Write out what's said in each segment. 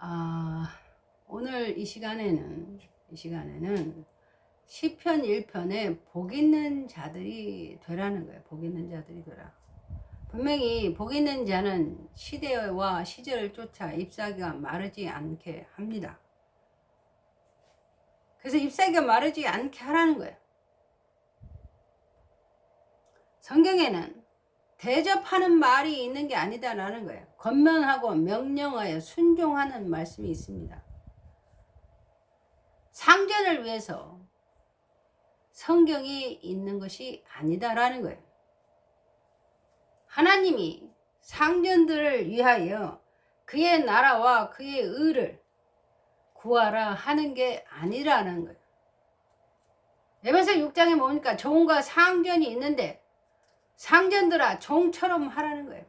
아, 오늘 이 시간에는 시편 1편에 복 있는 자들이 되라는 거예요. 복 있는 자들이 되라. 분명히 복 있는 자는 시대와 시절을 쫓아 잎사귀가 마르지 않게 합니다. 그래서 잎사귀가 마르지 않게 하라는 거예요. 성경에는 대접하는 말이 있는 게 아니다라는 거예요. 권면하고 명령하여 순종하는 말씀이 있습니다. 상전을 위해서 성경이 있는 것이 아니다라는 거예요. 하나님이 상전들을 위하여 그의 나라와 그의 의를 구하라 하는 게 아니라는 거예요. 에베소 6장에 보니까 종과 상전이 있는데 상전들아 종처럼 하라는 거예요.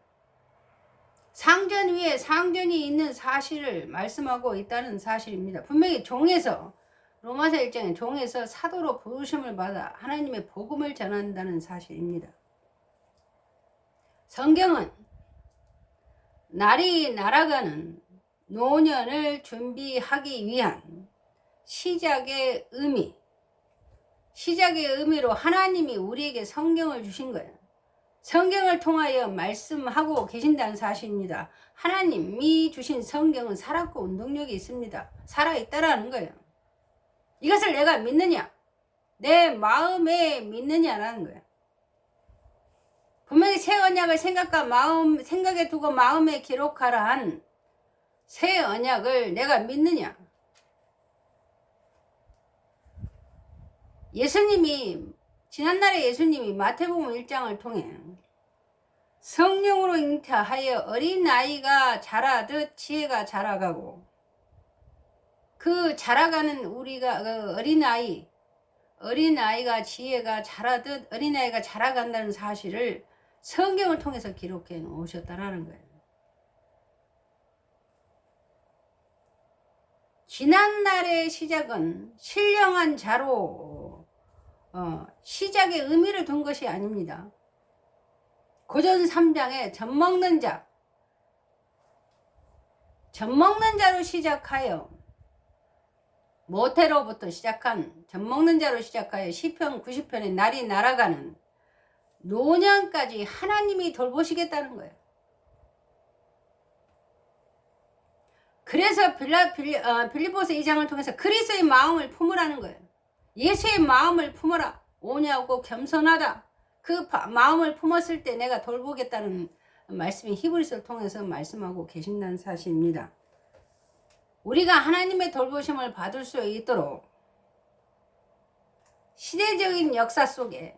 상전 위에 상전이 있는 사실을 말씀하고 있다는 사실입니다. 분명히 종에서 로마서 1장에 종에서 사도로 부르심을 받아 하나님의 복음을 전한다는 사실입니다. 성경은 날이 날아가는 노년을 준비하기 위한 시작의 의미로 하나님이 우리에게 성경을 주신 거예요. 성경을 통하여 말씀하고 계신다는 사실입니다. 하나님이 주신 성경은 살았고 운동력이 있습니다. 살아있다라는 거예요. 이것을 내가 믿느냐? 내 마음에 믿느냐라는 거예요. 분명히 새 언약을 생각에 두고 마음에 기록하라 한 새 언약을 내가 믿느냐? 지난날에 예수님이 마태복음 1장을 통해 성령으로 잉태하여 어린아이가 자라듯 지혜가 자라가고 그 자라가는 우리가 어린아이가 지혜가 자라듯 어린아이가 자라간다는 사실을 성경을 통해서 기록해 놓으셨다라는 거예요. 지난날의 시작은 신령한 자로 시작의 의미를 둔 것이 아닙니다. 고전 3장에 젖먹는 자로 시작하여 모태로부터 시작한 젖먹는 자로 시작하여 시편 90편의 날이 날아가는 노년까지 하나님이 돌보시겠다는 거예요. 그래서 빌립보서 2장을 통해서 그리스도의 마음을 품으라는 거예요. 예수의 마음을 품어라. 오냐고 겸손하다. 그 마음을 품었을 때 내가 돌보겠다는 말씀이 히브리서를 통해서 말씀하고 계신다는 사실입니다. 우리가 하나님의 돌보심을 받을 수 있도록 시대적인 역사 속에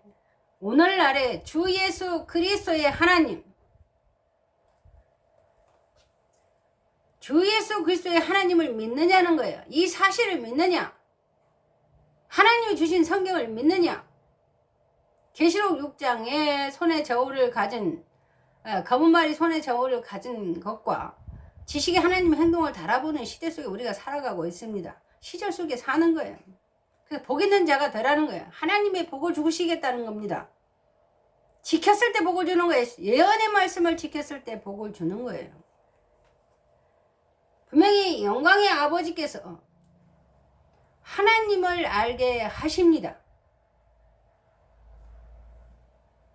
오늘날의 주 예수 그리스도의 하나님, 주 예수 그리스도의 하나님을 믿느냐는 거예요. 이 사실을 믿느냐? 하나님이 주신 성경을 믿느냐? 계시록 6장에 손에 저울을 가진 검은 말이 손에 저울을 가진 것과 지식의 하나님의 행동을 달아보는 시대 속에 우리가 살아가고 있습니다. 시절 속에 사는 거예요. 그래서 복 있는 자가 되라는 거예요. 하나님의 복을 주시겠다는 겁니다. 지켰을 때 복을 주는 거예요. 예언의 말씀을 지켰을 때 복을 주는 거예요. 분명히 영광의 아버지께서 하나님을 알게 하십니다.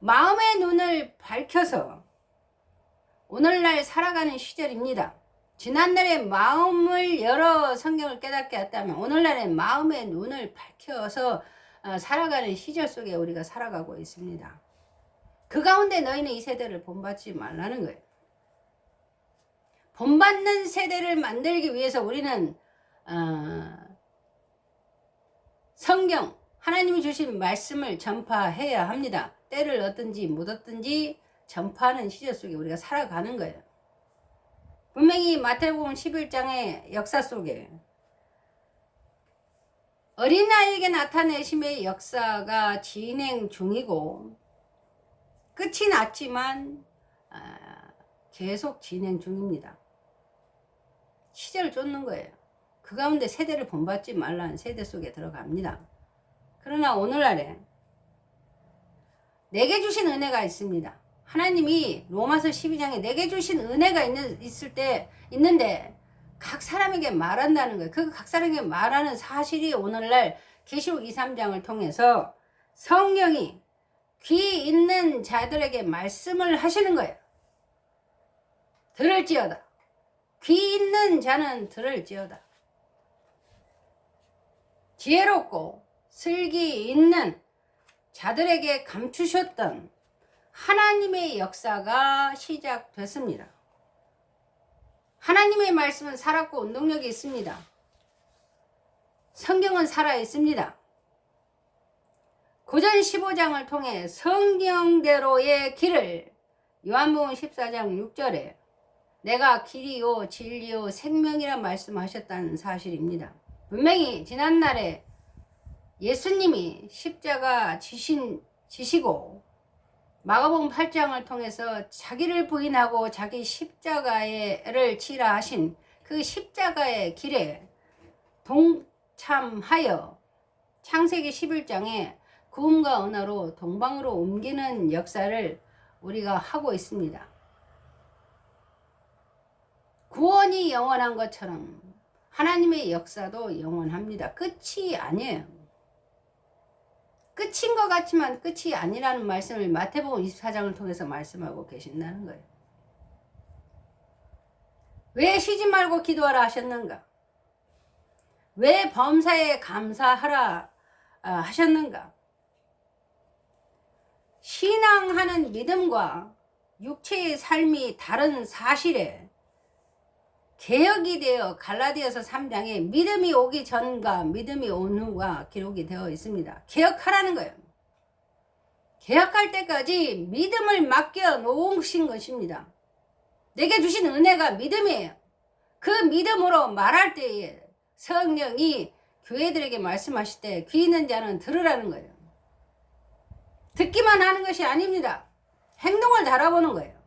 마음의 눈을 밝혀서 오늘날 살아가는 시절입니다. 지난날에 마음을 열어 성경을 깨닫게 했다면 오늘날에 마음의 눈을 밝혀서 살아가는 시절 속에 우리가 살아가고 있습니다. 그 가운데 너희는 이 세대를 본받지 말라는 거예요. 본받는 세대를 만들기 위해서 우리는 성경, 하나님이 주신 말씀을 전파해야 합니다. 때를 얻든지 못 얻든지 전파하는 시절 속에 우리가 살아가는 거예요. 분명히 마태복음 11장의 역사 속에 어린아이에게 나타내심의 역사가 진행 중이고 끝이 났지만 계속 진행 중입니다. 시절을 쫓는 거예요. 그 가운데 세대를 본받지 말라는 세대 속에 들어갑니다. 그러나 오늘날에 내게 주신 은혜가 있습니다. 하나님이 로마서 12장에 내게 주신 은혜가 있는데 각 사람에게 말한다는 거예요. 그 각 사람에게 말하는 사실이 오늘날 계시록 2, 3장을 통해서 성령이 귀 있는 자들에게 말씀을 하시는 거예요. 들을지어다. 귀 있는 자는 들을지어다. 지혜롭고 슬기 있는 자들에게 감추셨던 하나님의 역사가 시작됐습니다. 하나님의 말씀은 살았고 운동력이 있습니다. 성경은 살아 있습니다. 고전 15장을 통해 성경대로의 길을 요한복음 14장 6절에 내가 길이요 진리요 생명이라 말씀하셨다는 사실입니다. 분명히 지난날에 예수님이 십자가 지시고 마가복음 8장을 통해서 자기를 부인하고 자기 십자가를 치라 하신 그 십자가의 길에 동참하여 창세기 11장에 구음과 은하로 동방으로 옮기는 역사를 우리가 하고 있습니다. 구원이 영원한 것처럼 하나님의 역사도 영원합니다. 끝이 아니에요. 끝인 것 같지만 끝이 아니라는 말씀을 마태복음 24장을 통해서 말씀하고 계신다는 거예요. 왜 쉬지 말고 기도하라 하셨는가? 왜 범사에 감사하라 하셨는가? 신앙하는 믿음과 육체의 삶이 다른 사실에 개혁이 되어 갈라디아서 3장에 믿음이 오기 전과 믿음이 온 후가 기록이 되어 있습니다. 개혁하라는 거예요. 개혁할 때까지 믿음을 맡겨 놓으신 것입니다. 내게 주신 은혜가 믿음이에요. 그 믿음으로 말할 때에 성령이 교회들에게 말씀하실 때 귀 있는 자는 들으라는 거예요. 듣기만 하는 것이 아닙니다. 행동을 달아보는 거예요.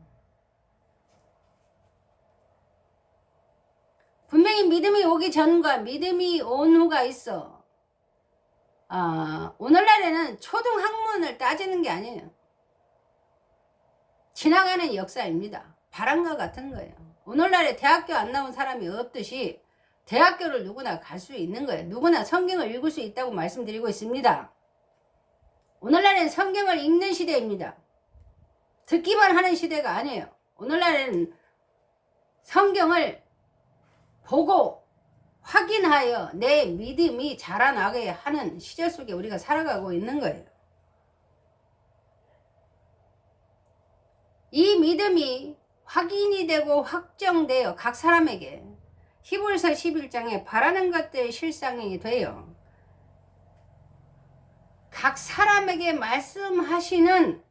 분명히 믿음이 오기 전과 믿음이 온 후가 있어. 오늘날에는 초등학문을 따지는 게 아니에요. 지나가는 역사입니다. 바람과 같은 거예요. 오늘날에 대학교 안 나온 사람이 없듯이 대학교를 누구나 갈 수 있는 거예요. 누구나 성경을 읽을 수 있다고 말씀드리고 있습니다. 오늘날에는 성경을 읽는 시대입니다. 듣기만 하는 시대가 아니에요. 오늘날에는 성경을 보고 확인하여 내 믿음이 자라나게 하는 시절 속에 우리가 살아가고 있는 거예요. 이 믿음이 확인이 되고 확정되어 각 사람에게 히브리서 11장에 바라는 것들의 실상이 되어 각 사람에게 말씀하시는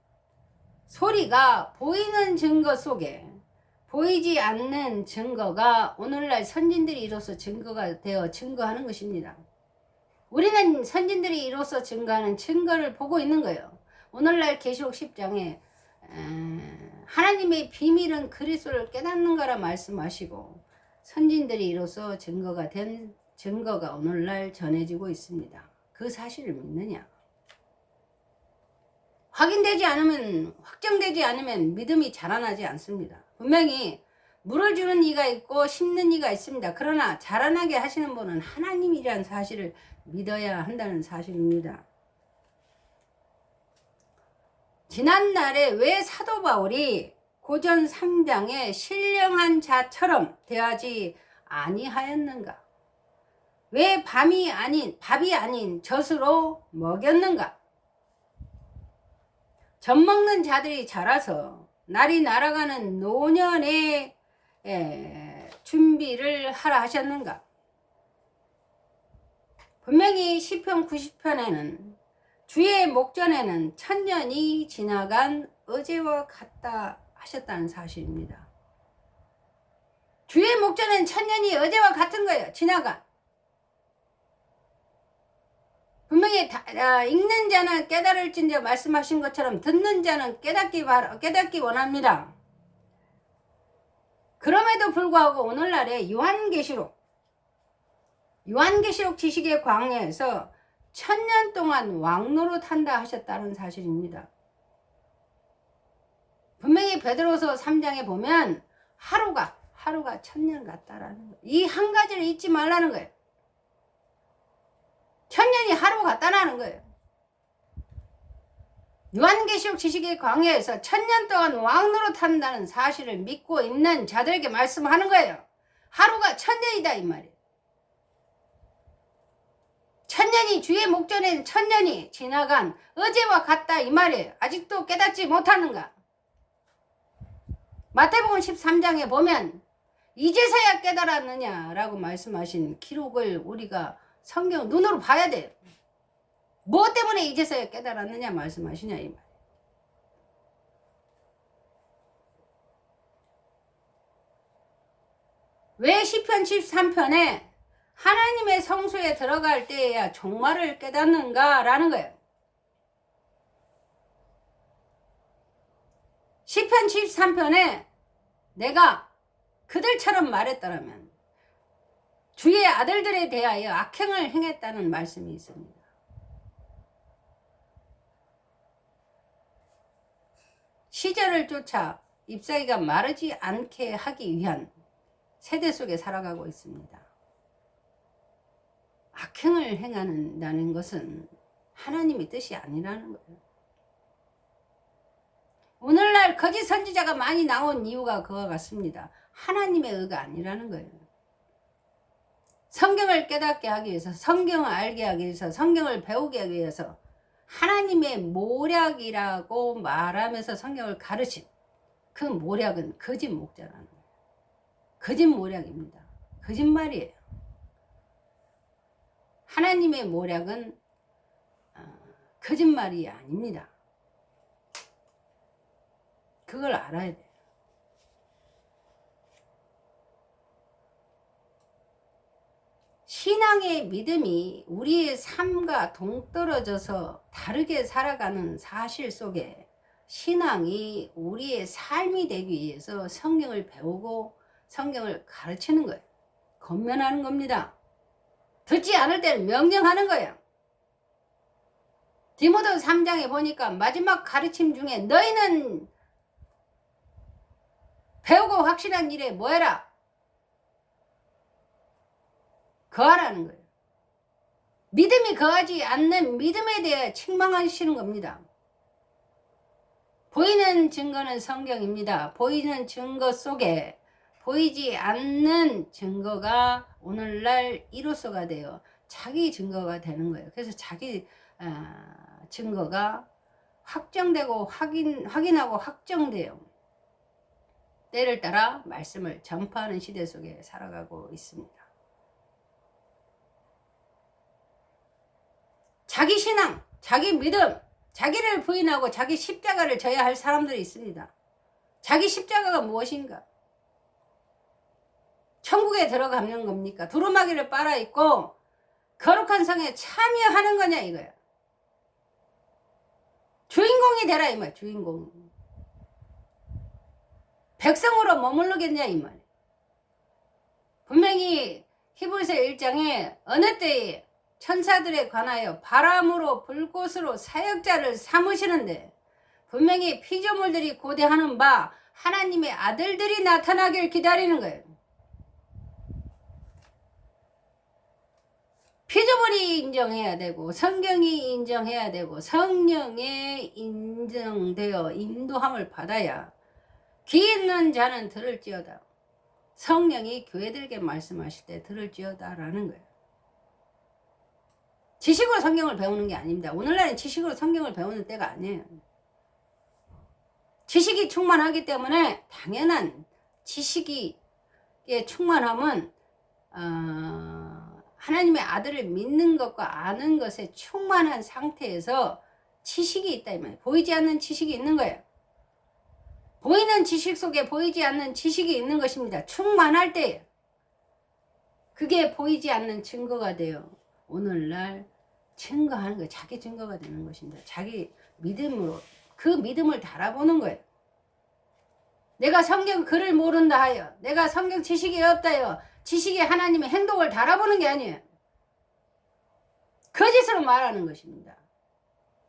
소리가 보이는 증거 속에 보이지 않는 증거가 오늘날 선진들이 이로써 증거가 되어 증거하는 것입니다. 우리는 선진들이 이로써 증거하는 증거를 보고 있는 거예요. 오늘날 계시록 10장에 하나님의 비밀은 그리스도를 깨닫는 거라 말씀하시고 선진들이 이로써 증거가 된 증거가 오늘날 전해지고 있습니다. 그 사실을 믿느냐? 확인되지 않으면, 확정되지 않으면 믿음이 자라나지 않습니다. 분명히 물을 주는 이가 있고 심는 이가 있습니다. 그러나 자라나게 하시는 분은 하나님이라는 사실을 믿어야 한다는 사실입니다. 지난날에 왜 사도 바울이 고전 3장에 신령한 자처럼 대하지 아니하였는가? 왜 밥이 아닌 젖으로 먹였는가? 젖 먹는 자들이 자라서 날이 날아가는 노년의 준비를 하라 하셨는가? 분명히 시편 90편에는 주의 목전에는 천년이 지나간 어제와 같다 하셨다는 사실입니다. 주의 목전에는 천년이 어제와 같은 거예요. 지나간. 분명히 읽는 자는 깨달을진저 말씀하신 것처럼 듣는 자는 깨닫기 원합니다. 그럼에도 불구하고 오늘날에 요한계시록 지식의 광야에서 1000년 동안 왕노릇한다 하셨다는 사실입니다. 분명히 베드로서 3장에 보면 하루가 1000년 같다라는 거예요. 이 한 가지를 잊지 말라는 거예요. 1000년이 하루 같다라는 거예요. 요한계시록 지식의 광야에서 1000년 동안 왕노릇 한다는 사실을 믿고 있는 자들에게 말씀하는 거예요. 하루가 1000년이다 이 말이에요. 1000년이 주의 목전에는 1000년이 지나간 어제와 같다 이 말이에요. 아직도 깨닫지 못하는가? 마태복음 13장에 보면 이제서야 깨달았느냐라고 말씀하신 기록을 우리가 성경 눈으로 봐야 돼요. 뭐 때문에 이제서야 깨달았느냐 말씀하시냐 이 말이에요. 왜 시편 13편에 하나님의 성소에 들어갈 때에야 종말을 깨닫는가 라는 거예요. 시편 13편에 내가 그들처럼 말했더라면 주의 아들들에 대하여 악행을 행했다는 말씀이 있습니다. 시절을 쫓아 잎사귀가 마르지 않게 하기 위한 세대 속에 살아가고 있습니다. 악행을 행한다는 것은 하나님의 뜻이 아니라는 거예요. 오늘날 거짓 선지자가 많이 나온 이유가 그와 같습니다. 하나님의 의가 아니라는 거예요. 성경을 깨닫게 하기 위해서, 성경을 알게 하기 위해서, 성경을 배우게 하기 위해서 하나님의 모략이라고 말하면서 성경을 가르친 그 모략은 거짓 목자라는 거예요. 거짓 모략입니다. 거짓말이에요. 하나님의 모략은 거짓말이 아닙니다. 그걸 알아야 돼요. 신앙의 믿음이 우리의 삶과 동떨어져서 다르게 살아가는 사실 속에 신앙이 우리의 삶이 되기 위해서 성경을 배우고 성경을 가르치는 거예요. 권면하는 겁니다. 듣지 않을 때는 명령하는 거예요. 디모데 3장에 보니까 마지막 가르침 중에 너희는 배우고 확실한 일에 뭐해라? 거하라는 거예요. 믿음이 거하지 않는 믿음에 대해 책망하시는 겁니다. 보이는 증거는 성경입니다. 보이는 증거 속에 보이지 않는 증거가 오늘날 이로서가 되어 자기 증거가 되는 거예요. 그래서 자기 증거가 확정되고 확인하고 확정돼요. 때를 따라 말씀을 전파하는 시대 속에 살아가고 있습니다. 자기 신앙, 자기 믿음, 자기를 부인하고 자기 십자가를 져야 할 사람들이 있습니다. 자기 십자가가 무엇인가? 천국에 들어가는 겁니까? 두루마기를 빨아입고 거룩한 성에 참여하는 거냐 이거야. 주인공이 되라 이 말. 주인공. 백성으로 머무르겠냐 이 말. 분명히 히브리서 1장에 어느 때에 천사들에 관하여 바람으로 불꽃으로 사역자를 삼으시는데 분명히 피조물들이 고대하는 바 하나님의 아들들이 나타나길 기다리는 거예요. 피조물이 인정해야 되고 성경이 인정해야 되고 성령에 인정되어 인도함을 받아야 귀 있는 자는 들을지어다. 성령이 교회들에게 말씀하실 때 들을지어다 라는 거예요. 지식으로 성경을 배우는 게 아닙니다. 오늘날은 지식으로 성경을 배우는 때가 아니에요. 지식이 충만하기 때문에 당연한 지식이 충만함은 하나님의 아들을 믿는 것과 아는 것에 충만한 상태에서 지식이 있다 이 말이에요. 보이지 않는 지식이 있는 거예요. 보이는 지식 속에 보이지 않는 지식이 있는 것입니다. 충만할 때예요. 그게 보이지 않는 증거가 돼요. 오늘날 증거하는 거예요. 자기 증거가 되는 것입니다. 자기 믿음으로 그 믿음을 달아보는 거예요. 내가 성경 글을 모른다 하여 내가 성경 지식이 없다 하여 지식에 하나님의 행동을 달아보는 게 아니에요. 거짓으로 말하는 것입니다.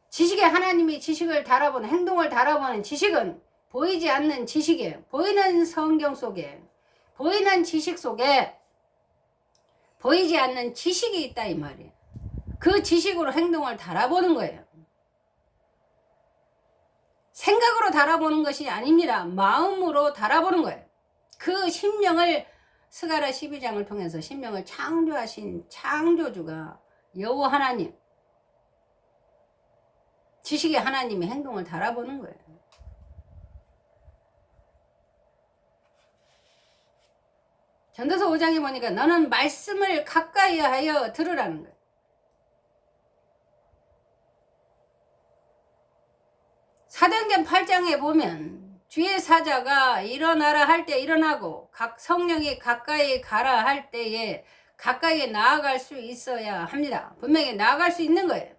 지식에 하나님이 지식을 달아보는 행동을 달아보는 지식은 보이지 않는 지식이에요. 보이는 성경 속에 보이는 지식 속에 보이지 않는 지식이 있다 이 말이에요. 그 지식으로 행동을 달아보는 거예요. 생각으로 달아보는 것이 아닙니다. 마음으로 달아보는 거예요. 그 심령을 스가랴 12장을 통해서 심령을 창조하신 창조주가 여호와 하나님, 지식의 하나님의 행동을 달아보는 거예요. 전도서 5장에 보니까 너는 말씀을 가까이 하여 들으라는 거예요. 사도행전 8장에 보면 주의 사자가 일어나라 할 때 일어나고 각 성령이 가까이 가라 할 때에 가까이 나아갈 수 있어야 합니다. 분명히 나아갈 수 있는 거예요.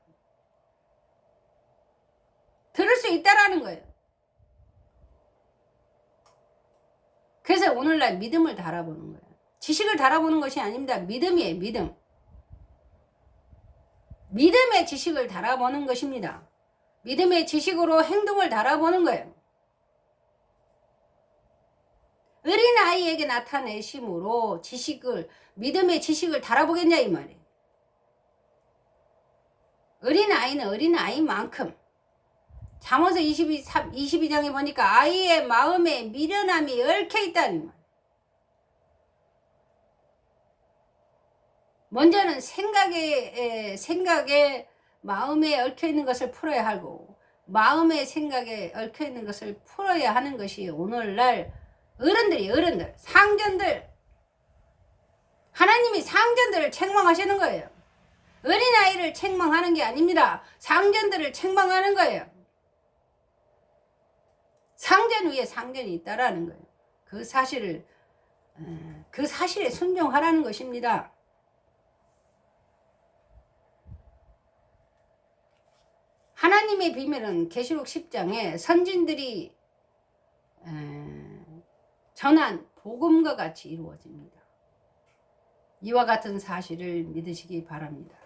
들을 수 있다라는 거예요. 그래서 오늘날 믿음을 달아보는 거예요. 지식을 달아보는 것이 아닙니다. 믿음이에요. 믿음. 믿음의 지식을 달아보는 것입니다. 믿음의 지식으로 행동을 달아보는 거예요. 어린아이에게 나타내심으로 믿음의 지식을 달아보겠냐 이 말이에요. 어린아이는 어린아이만큼 잠언서 22장에 보니까 아이의 마음에 미련함이 얽혀있다는 말. 먼저는 생각에 마음에 얽혀있는 것을 풀어야 하고 마음의 생각에 얽혀있는 것을 풀어야 하는 것이 오늘날 어른들, 상전들, 하나님이 상전들을 책망하시는 거예요. 어린아이를 책망하는 게 아닙니다. 상전들을 책망하는 거예요. 상전 위에 상전이 있다라는 거예요. 그 사실에 순종하라는 것입니다. 하나님의 비밀은 계시록 10장에 선진들이 전한 복음과 같이 이루어집니다. 이와 같은 사실을 믿으시기 바랍니다.